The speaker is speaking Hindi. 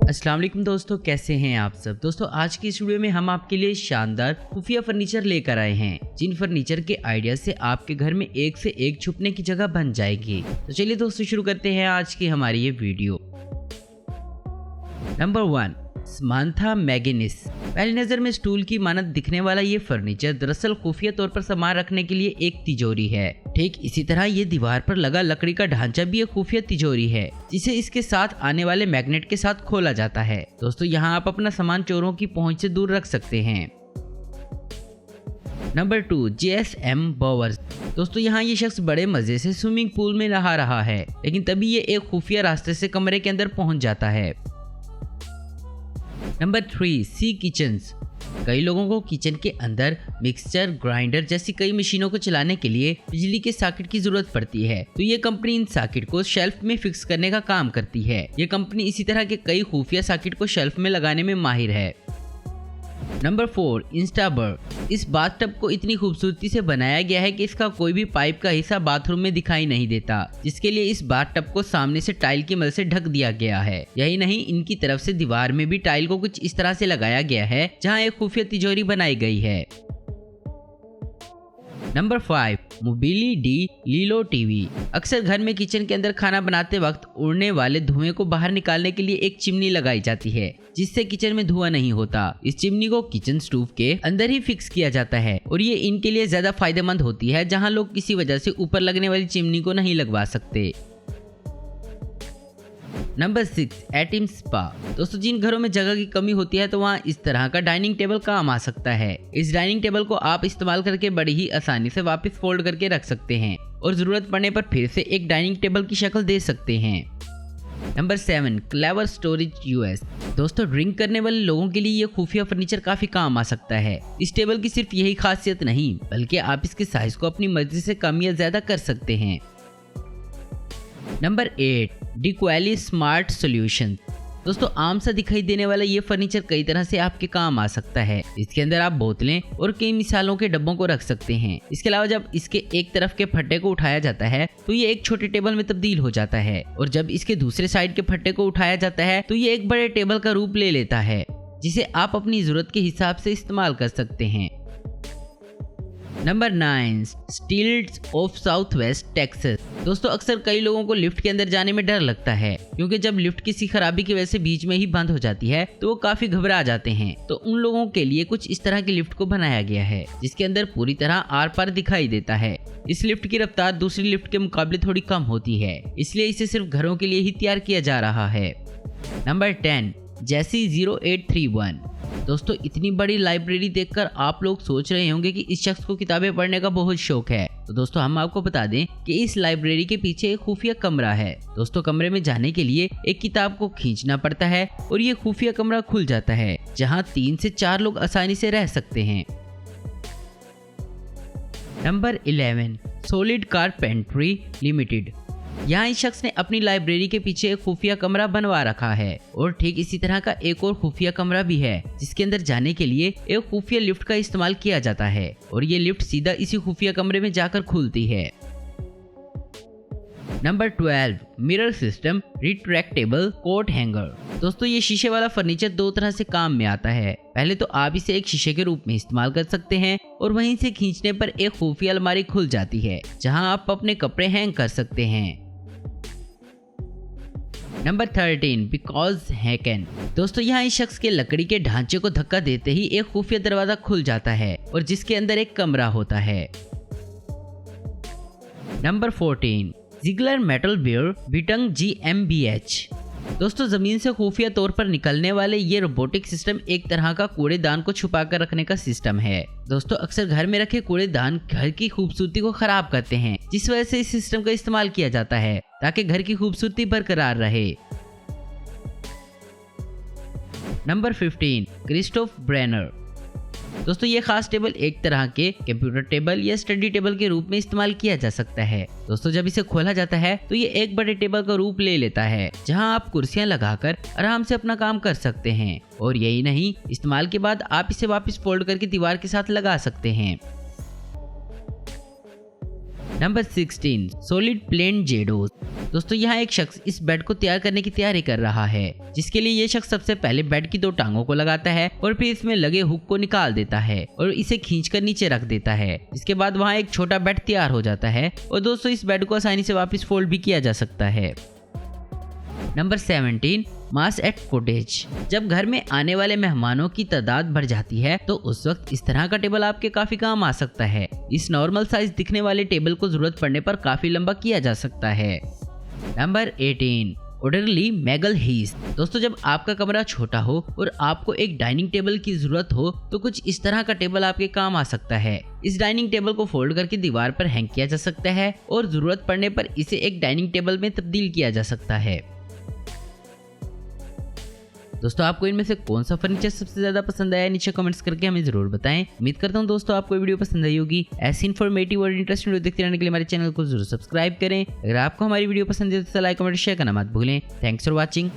अस्सलाम वालेकुम दोस्तों, कैसे हैं आप सब। दोस्तों आज की इस वीडियो में हम आपके लिए शानदार खुफिया फर्नीचर लेकर आए हैं, जिन फर्नीचर के आइडिया से आपके घर में एक से एक छुपने की जगह बन जाएगी। तो चलिए दोस्तों शुरू करते हैं आज की हमारी ये वीडियो। Number 1, Samantha मैगेनिस। पहली नजर में स्टूल की मानद दिखने वाला ये फर्नीचर दरअसल खुफिया तौर पर सामान रखने के लिए एक तिजोरी है। ठीक इसी तरह ये दीवार पर लगा लकड़ी का ढांचा भी एक खुफिया तिजोरी है, जिसे इसके साथ आने वाले मैग्नेट के साथ खोला जाता है। दोस्तों यहाँ आप अपना सामान चोरों की पहुंच से दूर रख सकते हैं। Number 2, JSM Bowers. दोस्तों यहाँ ये शख्स बड़े मजे से स्विमिंग पूल में नहा रहा है, लेकिन तभी ये एक खुफिया रास्ते से कमरे के अंदर पहुंच जाता है। नंबर 3, सी किचन्स। कई लोगों को किचन के अंदर मिक्सचर, ग्राइंडर जैसी कई मशीनों को चलाने के लिए बिजली के सॉकेट की जरूरत पड़ती है, तो ये कंपनी इन सॉकेट को शेल्फ में फिक्स करने का काम करती है। ये कंपनी इसी तरह के कई खुफिया सॉकेट को शेल्फ में लगाने में माहिर है। नंबर 4, इंस्टाबर। इस बाथटब को इतनी खूबसूरती से बनाया गया है कि इसका कोई भी पाइप का हिस्सा बाथरूम में दिखाई नहीं देता, जिसके लिए इस बाथटब को सामने से टाइल की मदद से ढक दिया गया है। यही नहीं, इनकी तरफ से दीवार में भी टाइल को कुछ इस तरह से लगाया गया है जहां एक खुफिया तिजोरी बनाई गई है। नंबर 5, मोबिली डी लीलो टीवी। अक्सर घर में किचन के अंदर खाना बनाते वक्त उड़ने वाले धुएं को बाहर निकालने के लिए एक चिमनी लगाई जाती है, जिससे किचन में धुआं नहीं होता। इस चिमनी को किचन स्टोव के अंदर ही फिक्स किया जाता है और ये इनके लिए ज्यादा फायदेमंद होती है, जहां लोग किसी वजह से ऊपर लगने वाली चिमनी को नहीं लगवा सकते। नंबर 6, एटिम स्पा। दोस्तों जिन घरों में जगह की कमी होती है तो वहाँ इस तरह का डाइनिंग टेबल काम आ सकता है। इस डाइनिंग टेबल को आप इस्तेमाल करके बड़ी ही आसानी से वापस फोल्ड करके रख सकते हैं और जरूरत पड़ने पर फिर से एक डाइनिंग टेबल की शक्ल दे सकते हैं। Number 7, clever storage US। दोस्तों ड्रिंक करने वाले लोगों के लिए ये खुफिया फर्नीचर काफी काम आ सकता है। इस टेबल की सिर्फ यही खासियत नहीं, बल्कि आप इसके साइज को अपनी मर्जी से कम या ज्यादा कर सकते हैं। नंबर 8, डिक्वाली स्मार्ट सॉल्यूशन। दोस्तों आम सा दिखाई देने वाला ये फर्नीचर कई तरह से आपके काम आ सकता है। इसके अंदर आप बोतलें और कई मिसालों के डब्बों को रख सकते हैं। इसके अलावा जब इसके एक तरफ के फट्टे को उठाया जाता है तो ये एक छोटे टेबल में तब्दील हो जाता है, और जब इसके दूसरे साइड के फट्टे को उठाया जाता है तो ये एक बड़े टेबल का रूप ले लेता है, जिसे आप अपनी जरूरत के हिसाब से इस्तेमाल कर सकते हैं। Number 9, steels of south west Texas. दोस्तों अक्सर कई लोगों को लिफ्ट के अंदर जाने में डर लगता है, क्योंकि जब लिफ्ट किसी खराबी की वजह से बीच में ही बंद हो जाती है तो वो काफी घबरा जाते हैं। तो उन लोगों के लिए कुछ इस तरह की लिफ्ट को बनाया गया है, जिसके अंदर पूरी तरह आर पार दिखाई देता है। इस लिफ्ट की रफ्तार दूसरी लिफ्ट के मुकाबले थोड़ी कम होती है, इसलिए इसे सिर्फ घरों के लिए ही तैयार किया जा रहा है। नंबर 10, जैसी 0831। दोस्तों इतनी बड़ी लाइब्रेरी देखकर आप लोग सोच रहे होंगे कि इस शख्स को किताबें पढ़ने का बहुत शौक है। तो दोस्तों हम आपको बता दें कि इस लाइब्रेरी के पीछे एक खुफिया कमरा है। दोस्तों कमरे में जाने के लिए एक किताब को खींचना पड़ता है और ये खुफिया कमरा खुल जाता है, जहां 3 से 4 लोग आसानी से रह सकते हैं। Number 11, solid carpentry limited. यहाँ इस शख्स ने अपनी लाइब्रेरी के पीछे एक खुफिया कमरा बनवा रखा है, और ठीक इसी तरह का एक और खुफिया कमरा भी है, जिसके अंदर जाने के लिए एक खुफिया लिफ्ट का इस्तेमाल किया जाता है, और ये लिफ्ट सीधा इसी खुफिया कमरे में जाकर खुलती है। Number 12, mirror system retractable coat hanger. दोस्तों ये शीशे वाला फर्नीचर 2 तरह से काम में आता है। पहले तो आप इसे एक शीशे के रूप में इस्तेमाल कर सकते हैं, और वहीं से खींचने पर एक खुफिया अलमारी खुल जाती है, जहां आप अपने कपड़े हैंग कर सकते हैं। नंबर 13, बिकॉज हैकन। दोस्तों यहाँ इस शख्स के लकड़ी के ढांचे को धक्का देते ही एक खुफिया दरवाजा खुल जाता है, और जिसके अंदर एक कमरा होता है। नंबर 14, जिगलर मेटल वेयर बिटंग GmbH। दोस्तों जमीन से खुफिया तौर पर निकलने वाले ये रोबोटिक सिस्टम एक तरह का कूड़ेदान को छुपा कर रखने का सिस्टम है। दोस्तों अक्सर घर में रखे कूड़ेदान घर की खूबसूरती को खराब करते हैं, जिस वजह से इस सिस्टम का इस्तेमाल किया जाता है ताकि घर की खूबसूरती बरकरार रहे। Number 15, Christoph Brenner. दोस्तों ये खास टेबल एक तरह के कंप्यूटर टेबल या स्टडी टेबल के रूप में इस्तेमाल किया जा सकता है। दोस्तों जब इसे खोला जाता है तो ये एक बड़े टेबल का रूप ले लेता है, जहां आप कुर्सियां लगाकर आराम से अपना काम कर सकते हैं, और यही नहीं, इस्तेमाल के बाद आप इसे वापस फोल्ड करके दीवार के साथ लगा सकते हैं। नंबर 16 सॉलिड प्लेन जेडो। दोस्तों यहाँ एक शख्स इस बेड को तैयार करने की तैयारी कर रहा है, जिसके लिए ये शख्स सबसे पहले बेड की 2 टांगों को लगाता है और फिर इसमें लगे हुक को निकाल देता है और इसे खींचकर नीचे रख देता है। इसके बाद वहाँ एक छोटा बेड तैयार हो जाता है और दोस्तों इस बेड को आसानी से वापस फोल्ड भी किया जा सकता है। Number 17 mass at footage. जब घर में आने वाले मेहमानों की तादाद बढ़ जाती है तो उस वक्त इस तरह का टेबल आपके काफी काम आ सकता है। इस नॉर्मल साइज दिखने वाले टेबल को जरूरत पड़ने पर काफी लंबा किया जा सकता है। Number 18 orderly McGill his. दोस्तों जब आपका कमरा छोटा हो और आपको एक डाइनिंग टेबल की जरूरत हो तो कुछ इस तरह का टेबल आपके काम आ सकता है। इस डाइनिंग टेबल को फोल्ड करके दीवार पर हैंग किया जा सकता है और जरूरत पड़ने पर इसे एक डाइनिंग टेबल में तब्दील किया जा सकता है। दोस्तों आपको इनमें से कौन सा फर्नीचर सबसे ज्यादा पसंद आया, नीचे कमेंट्स करके हमें जरूर बताएं। उम्मीद करता हूं दोस्तों आपको वीडियो पसंद आई होगी। ऐसी इन्फॉर्मेटिव और इंटरेस्टिंग वीडियो देखते रहने के लिए हमारे चैनल को जरूर सब्सक्राइब करें। अगर आपको हमारी वीडियो पसंद है तो लाइक कमेंट शेयर करना मत भूलें। Thanks for watching.